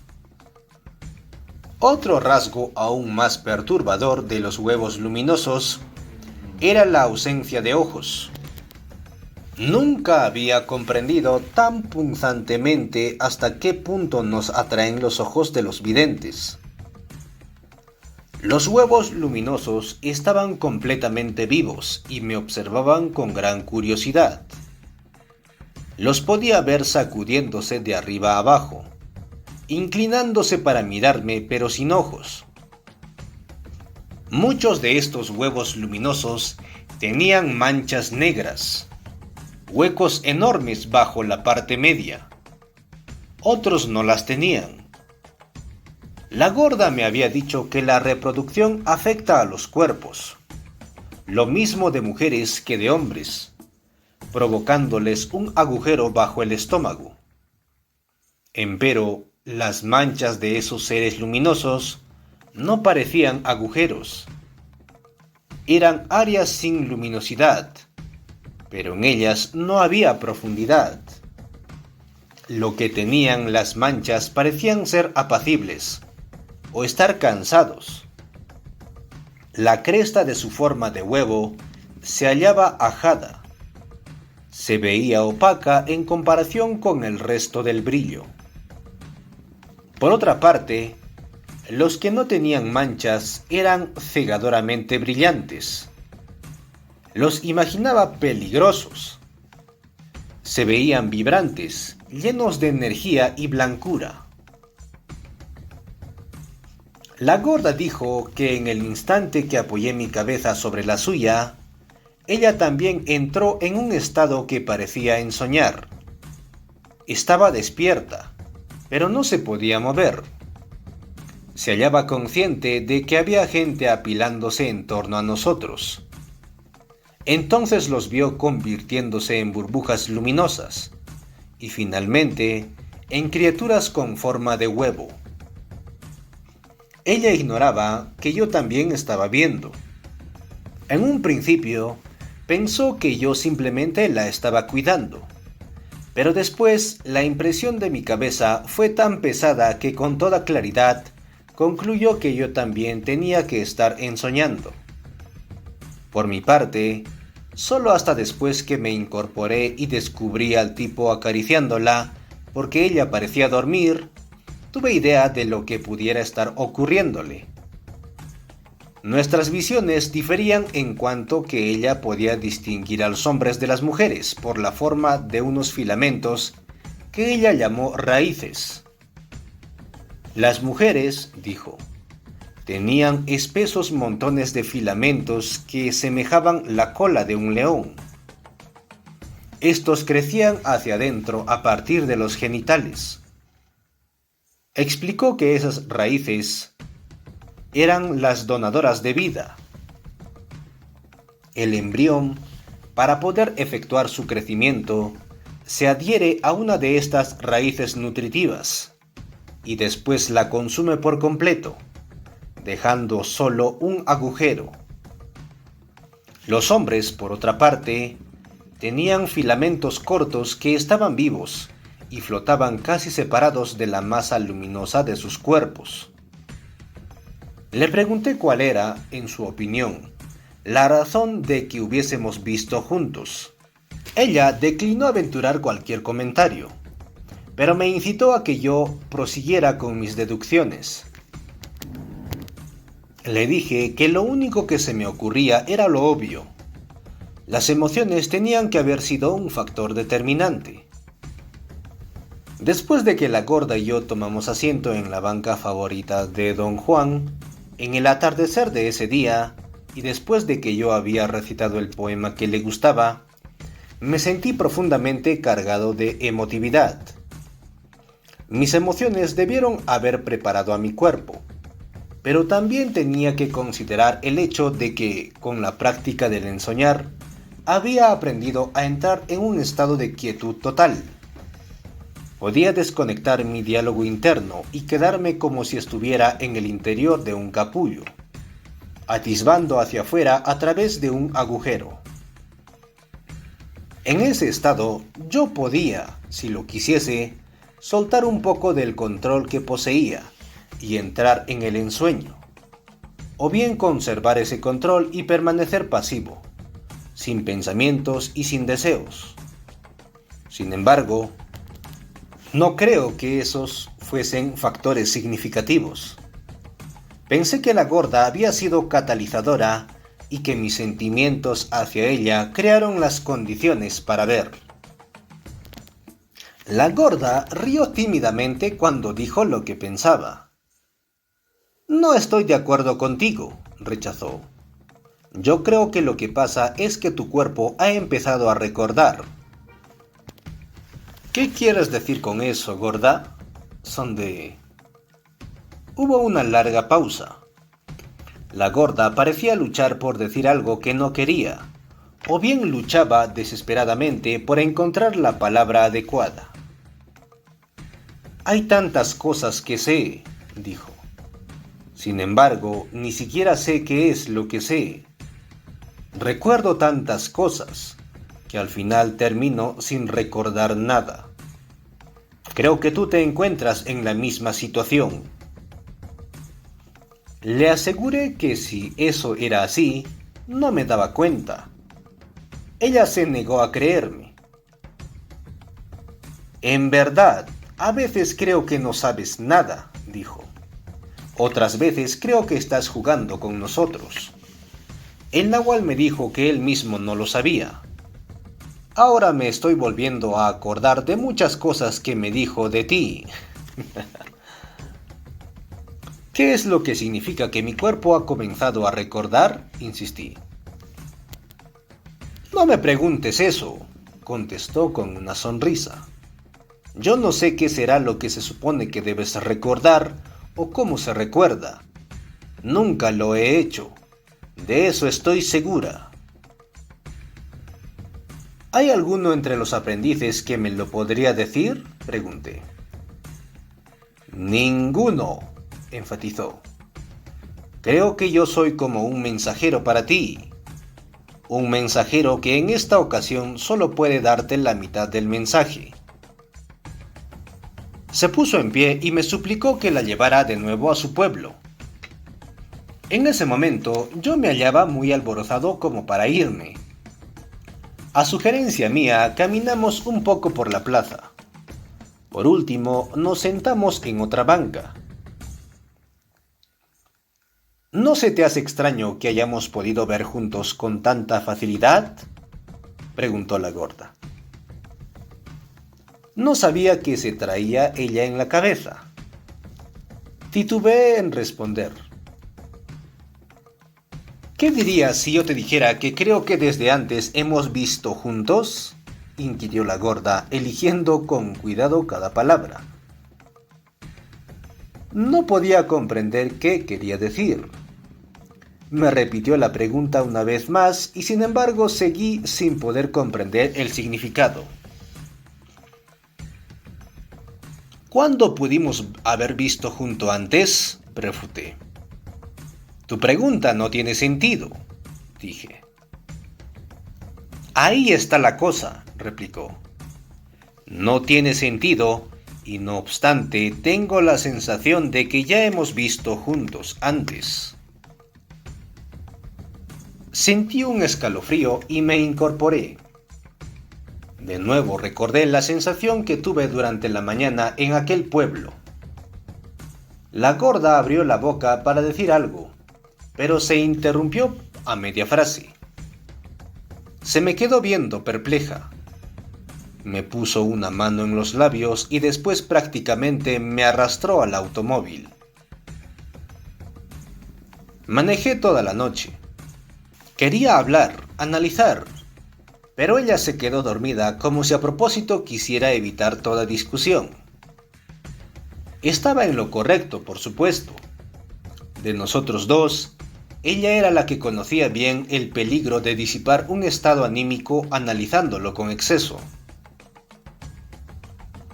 Otro rasgo aún más perturbador de los huevos luminosos era la ausencia de ojos. Nunca había comprendido tan punzantemente hasta qué punto nos atraen los ojos de los videntes. Los huevos luminosos estaban completamente vivos y me observaban con gran curiosidad. Los podía ver sacudiéndose de arriba a abajo, inclinándose para mirarme pero sin ojos. Muchos de estos huevos luminosos tenían manchas negras, huecos enormes bajo la parte media. Otros no las tenían. La gorda me había dicho que la reproducción afecta a los cuerpos, lo mismo de mujeres que de hombres, provocándoles un agujero bajo el estómago. Empero, las manchas de esos seres luminosos no parecían agujeros. Eran áreas sin luminosidad, pero en ellas no había profundidad. Lo que tenían las manchas parecían ser apacibles o estar cansados. La cresta de su forma de huevo se hallaba ajada. Se veía opaca en comparación con el resto del brillo. Por otra parte, los que no tenían manchas eran cegadoramente brillantes. Los imaginaba peligrosos. Se veían vibrantes, llenos de energía y blancura. La gorda dijo que en el instante que apoyé mi cabeza sobre la suya, ella también entró en un estado que parecía ensoñar. Estaba despierta, pero no se podía mover. Se hallaba consciente de que había gente apilándose en torno a nosotros. Entonces los vio convirtiéndose en burbujas luminosas y finalmente en criaturas con forma de huevo. Ella ignoraba que yo también estaba viendo. En un principio pensó que yo simplemente la estaba cuidando, pero después la impresión de mi cabeza fue tan pesada que con toda claridad concluyó que yo también tenía que estar ensoñando. Por mi parte, solo hasta después que me incorporé y descubrí al tipo acariciándola, porque ella parecía dormir, tuve idea de lo que pudiera estar ocurriéndole. Nuestras visiones diferían en cuanto que ella podía distinguir a los hombres de las mujeres por la forma de unos filamentos que ella llamó raíces. Las mujeres, dijo, tenían espesos montones de filamentos que semejaban la cola de un león. Estos crecían hacia adentro a partir de los genitales. Explicó que esas raíces eran las donadoras de vida. El embrión, para poder efectuar su crecimiento, se adhiere a una de estas raíces nutritivas y después la consume por completo, dejando solo un agujero. Los hombres, por otra parte, tenían filamentos cortos que estaban vivos y flotaban casi separados de la masa luminosa de sus cuerpos. Le pregunté cuál era, en su opinión, la razón de que hubiésemos visto juntos. Ella declinó aventurar cualquier comentario, pero me incitó a que yo prosiguiera con mis deducciones. Le dije que lo único que se me ocurría era lo obvio. Las emociones tenían que haber sido un factor determinante. Después de que la gorda y yo tomamos asiento en la banca favorita de don Juan, en el atardecer de ese día, y después de que yo había recitado el poema que le gustaba, me sentí profundamente cargado de emotividad. Mis emociones debieron haber preparado a mi cuerpo, pero también tenía que considerar el hecho de que, con la práctica del ensoñar, había aprendido a entrar en un estado de quietud total. Podía desconectar mi diálogo interno y quedarme como si estuviera en el interior de un capullo, atisbando hacia afuera a través de un agujero. En ese estado, yo podía, si lo quisiese, soltar un poco del control que poseía y entrar en el ensueño, o bien conservar ese control y permanecer pasivo, sin pensamientos y sin deseos. Sin embargo, no creo que esos fuesen factores significativos. Pensé que la gorda había sido catalizadora y que mis sentimientos hacia ella crearon las condiciones para ver. La gorda rió tímidamente cuando dijo lo que pensaba. No estoy de acuerdo contigo, rechazó. Yo creo que lo que pasa es que tu cuerpo ha empezado a recordar. ¿Qué quieres decir con eso, gorda? Sondeé. Hubo una larga pausa. La gorda parecía luchar por decir algo que no quería, o bien luchaba desesperadamente por encontrar la palabra adecuada. Hay tantas cosas que sé, dijo. Sin embargo, ni siquiera sé qué es lo que sé. Recuerdo tantas cosas que al final termino sin recordar nada. Creo que tú te encuentras en la misma situación. Le aseguré que si eso era así, no me daba cuenta. Ella se negó a creerme. En verdad, a veces creo que no sabes nada, dijo. Otras veces creo que estás jugando con nosotros. El nahual me dijo que él mismo no lo sabía. Ahora me estoy volviendo a acordar de muchas cosas que me dijo de ti. ¿Qué es lo que significa que mi cuerpo ha comenzado a recordar? Insistí. No me preguntes eso, contestó con una sonrisa. Yo no sé qué será lo que se supone que debes recordar o cómo se recuerda. Nunca lo he hecho. De eso estoy segura. ¿Hay alguno entre los aprendices que me lo podría decir? Pregunté. Ninguno, enfatizó. Creo que yo soy como un mensajero para ti. Un mensajero que en esta ocasión solo puede darte la mitad del mensaje. Se puso en pie y me suplicó que la llevara de nuevo a su pueblo. En ese momento yo me hallaba muy alborozado como para irme. A sugerencia mía, caminamos un poco por la plaza. Por último, nos sentamos en otra banca. ¿No se te hace extraño que hayamos podido ver juntos con tanta facilidad?, preguntó la gorda. No sabía qué se traía ella en la cabeza. Titubeé en responder. ¿Qué dirías si yo te dijera que creo que desde antes hemos visto juntos?, inquirió la gorda, eligiendo con cuidado cada palabra. No podía comprender qué quería decir. Me repitió la pregunta una vez más y sin embargo seguí sin poder comprender el significado. ¿Cuándo pudimos haber visto junto antes?, refuté. Tu pregunta no tiene sentido, dije. Ahí está la cosa, replicó. No tiene sentido y no obstante tengo la sensación de que ya hemos visto juntos antes. Sentí un escalofrío y me incorporé. De nuevo recordé la sensación que tuve durante la mañana en aquel pueblo. La gorda abrió la boca para decir algo, pero se interrumpió a media frase. Se me quedó viendo perpleja. Me puso una mano en los labios y después prácticamente me arrastró al automóvil. Manejé toda la noche. Quería hablar, analizar, pero ella se quedó dormida como si a propósito quisiera evitar toda discusión. Estaba en lo correcto, por supuesto. De nosotros dos, ella era la que conocía bien el peligro de disipar un estado anímico analizándolo con exceso.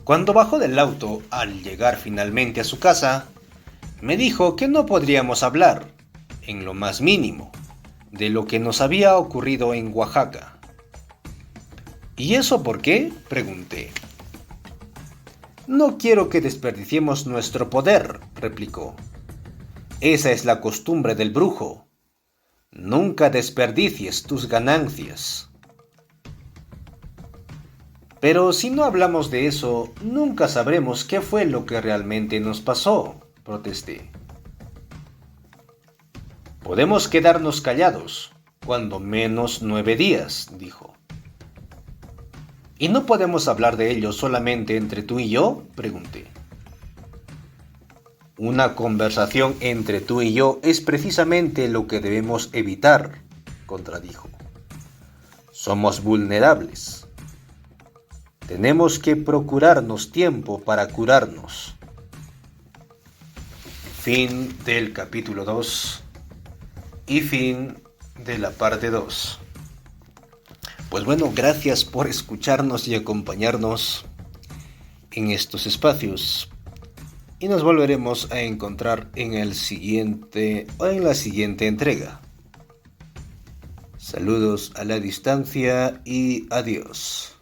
Cuando bajó del auto, al llegar finalmente a su casa, me dijo que no podríamos hablar, en lo más mínimo, de lo que nos había ocurrido en Oaxaca. ¿Y eso por qué?, pregunté. No quiero que desperdiciemos nuestro poder, replicó. Esa es la costumbre del brujo. Nunca desperdicies tus ganancias. Pero si no hablamos de eso, nunca sabremos qué fue lo que realmente nos pasó, protesté. Podemos quedarnos callados, cuando menos 9 días, dijo. ¿Y no podemos hablar de ello solamente entre tú y yo?, pregunté. Una conversación entre tú y yo es precisamente lo que debemos evitar, contradijo. Somos vulnerables. Tenemos que procurarnos tiempo para curarnos. Fin del capítulo 2 y fin de la parte 2. Pues bueno, gracias por escucharnos y acompañarnos en estos espacios. y nos volveremos a encontrar en el siguiente o en la siguiente entrega. Saludos a la distancia y adiós.